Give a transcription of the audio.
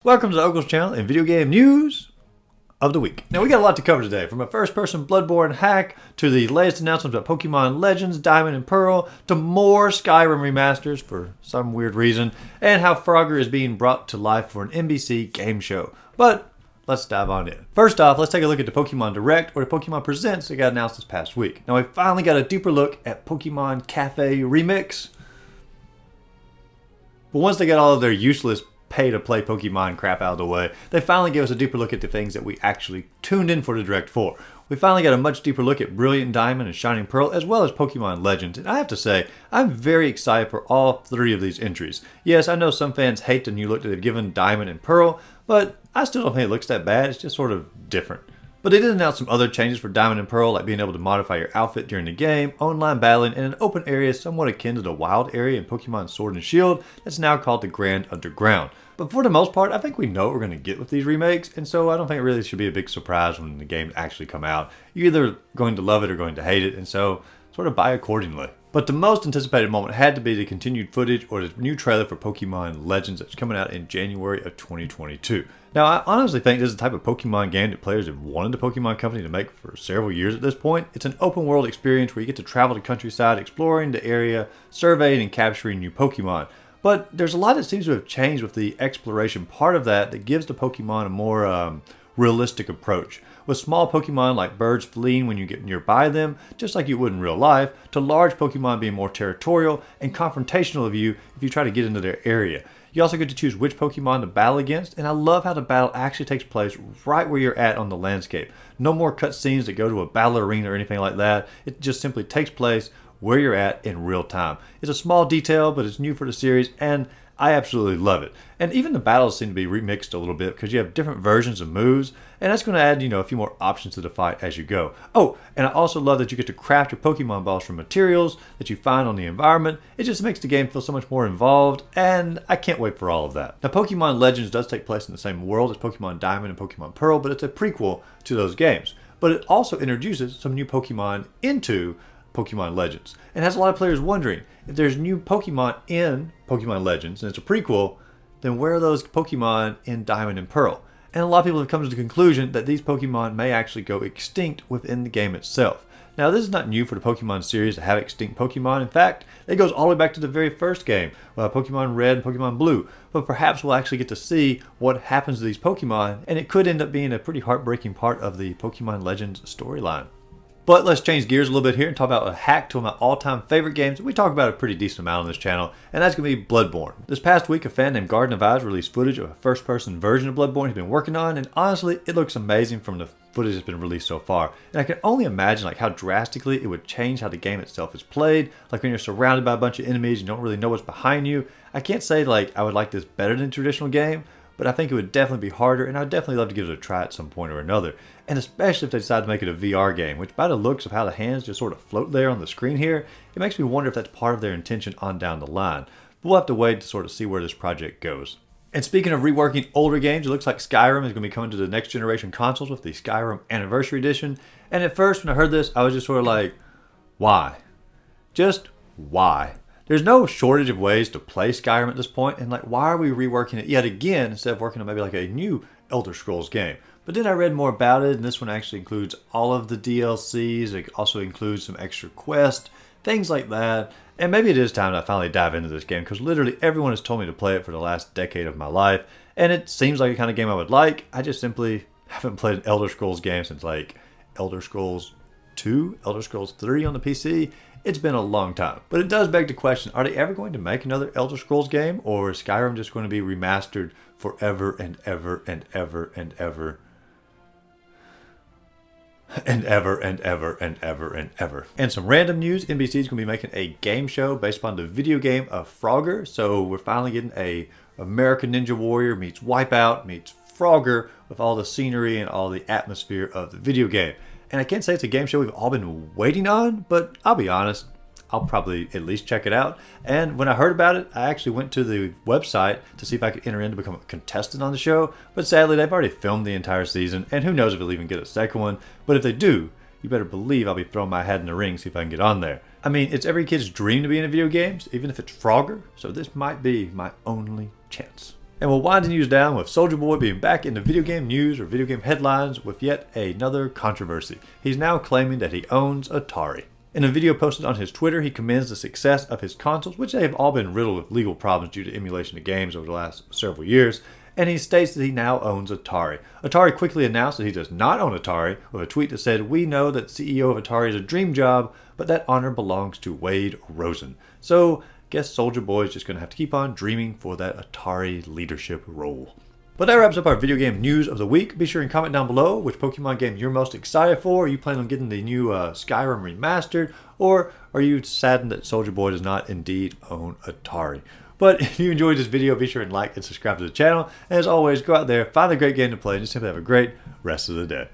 Welcome to the Uncle's channel and video game news of the week. Now we got a lot to cover today, from a first-person Bloodborne hack to the latest announcements about Pokemon Legends, Diamond and Pearl, to more Skyrim remasters for some weird reason, and how Frogger is being brought to life for an NBC game show. But let's dive on in. First off, let's take a look at the Pokemon Direct, or the Pokemon Presents that got announced this past week. Now we finally got a deeper look at Pokemon Cafe Remix. But once they got all of their useless pay-to-play Pokemon crap out of the way, they finally gave us a deeper look at the things that we actually tuned in for the Direct for. We finally got a much deeper look at Brilliant Diamond and Shining Pearl, as well as Pokemon Legends, and I have to say, I'm very excited for all three of these entries. Yes, I know some fans hate the new look that they've given Diamond and Pearl, but I still don't think it looks that bad. It's just sort of different. But they did announce some other changes for Diamond and Pearl, like being able to modify your outfit during the game, online battling, and an open area somewhat akin to the wild area in Pokemon Sword and Shield that's now called the Grand Underground. But for the most part, I think we know what we're going to get with these remakes, and so I don't think it really should be a big surprise when the games actually come out. You're either going to love it or going to hate it, and so sort of buy accordingly. But the most anticipated moment had to be the continued footage or the new trailer for Pokemon Legends that's coming out in January of 2022. Now, I honestly think this is the type of Pokemon game that players have wanted the Pokemon Company to make for several years at this point. It's an open world experience where you get to travel the countryside, exploring the area, surveying and capturing new Pokemon. But there's a lot that seems to have changed with the exploration part of that gives the Pokemon a more realistic approach. With small Pokemon like birds fleeing when you get nearby them, just like you would in real life, to large Pokemon being more territorial and confrontational of you if you try to get into their area. You also get to choose which Pokemon to battle against, and I love how the battle actually takes place right where you're at on the landscape. No more cutscenes that go to a battle arena or anything like that. It just simply takes place where you're at in real time. It's a small detail, but it's new for the series, and I absolutely love it. And even the battles seem to be remixed a little bit because you have different versions of moves, and that's going to add, a few more options to the fight as you go. Oh, and I also love that you get to craft your Pokemon balls from materials that you find on the environment. It just makes the game feel so much more involved, and I can't wait for all of that. Now, Pokemon Legends does take place in the same world as Pokemon Diamond and Pokemon Pearl, but it's a prequel to those games. But it also introduces some new Pokemon into Pokemon Legends, and has a lot of players wondering, if there's new Pokemon in Pokemon Legends and it's a prequel, then where are those Pokemon in Diamond and Pearl? And a lot of people have come to the conclusion that these Pokemon may actually go extinct within the game itself. Now, this is not new for the Pokemon series to have extinct Pokemon. In fact, it goes all the way back to the very first game, Pokemon Red and Pokemon Blue. But perhaps we'll actually get to see what happens to these Pokemon, and it could end up being a pretty heartbreaking part of the Pokemon Legends storyline. But let's change gears a little bit here and talk about a hack to one of my all-time favorite games. We talk about a pretty decent amount on this channel, and that's going to be Bloodborne. This past week, a fan named Garden of Eyes released footage of a first-person version of Bloodborne he's been working on, and honestly, it looks amazing from the footage that's been released so far. And I can only imagine how drastically it would change how the game itself is played. Like when you're surrounded by a bunch of enemies, you don't really know what's behind you. I can't say I would like this better than a traditional game, but I think it would definitely be harder, and I'd definitely love to give it a try at some point or another. And especially if they decide to make it a VR game, which by the looks of how the hands just sort of float there on the screen here, it makes me wonder if that's part of their intention on down the line. But we'll have to wait to sort of see where this project goes. And speaking of reworking older games, it looks like Skyrim is going to be coming to the next generation consoles with the Skyrim Anniversary Edition. And at first, when I heard this, I was just sort of like, why? Just why? There's no shortage of ways to play Skyrim at this point, and why are we reworking it yet again instead of working on maybe a new Elder Scrolls game? But then I read more about it, and this one actually includes all of the DLCs. It also includes some extra quests, things like that. And maybe it is time that I finally dive into this game, because literally everyone has told me to play it for the last decade of my life, and it seems like the kind of game I would like. I just simply haven't played an Elder Scrolls game since Elder Scrolls 2, Elder Scrolls 3 on the PC. It's been a long time. But it does beg the question, are they ever going to make another Elder Scrolls game, or is Skyrim just going to be remastered forever and ever and ever and ever? And ever and ever and ever and ever. And some random news, NBC is going to be making a game show based upon the video game of Frogger. So we're finally getting a American Ninja Warrior meets Wipeout meets Frogger with all the scenery and all the atmosphere of the video game. And I can't say it's a game show we've all been waiting on, but I'll be honest, I'll probably at least check it out. And when I heard about it, I actually went to the website to see if I could enter in to become a contestant on the show. But sadly, they've already filmed the entire season, and who knows if they'll even get a second one. But if they do, you better believe I'll be throwing my hat in the ring, see if I can get on there. I mean, it's every kid's dream to be in video games, even if it's Frogger, so this might be my only chance. And we'll wind the news down with Soulja Boy being back in the video game news or video game headlines with yet another controversy. He's now claiming that he owns Atari. In a video posted on his Twitter, he commends the success of his consoles, which they have all been riddled with legal problems due to emulation of games over the last several years, and he states that he now owns Atari. Atari quickly announced that he does not own Atari, with a tweet that said, "We know that CEO of Atari is a dream job, but that honor belongs to Wade Rosen." So, guess Soulja Boy is just going to have to keep on dreaming for that Atari leadership role. But that wraps up our video game news of the week. Be sure and comment down below which Pokemon game you're most excited for. Are you planning on getting the new Skyrim remastered? Or are you saddened that Soulja Boy does not indeed own Atari? But if you enjoyed this video, be sure and like and subscribe to the channel. And as always, go out there, find a great game to play, and just simply have a great rest of the day.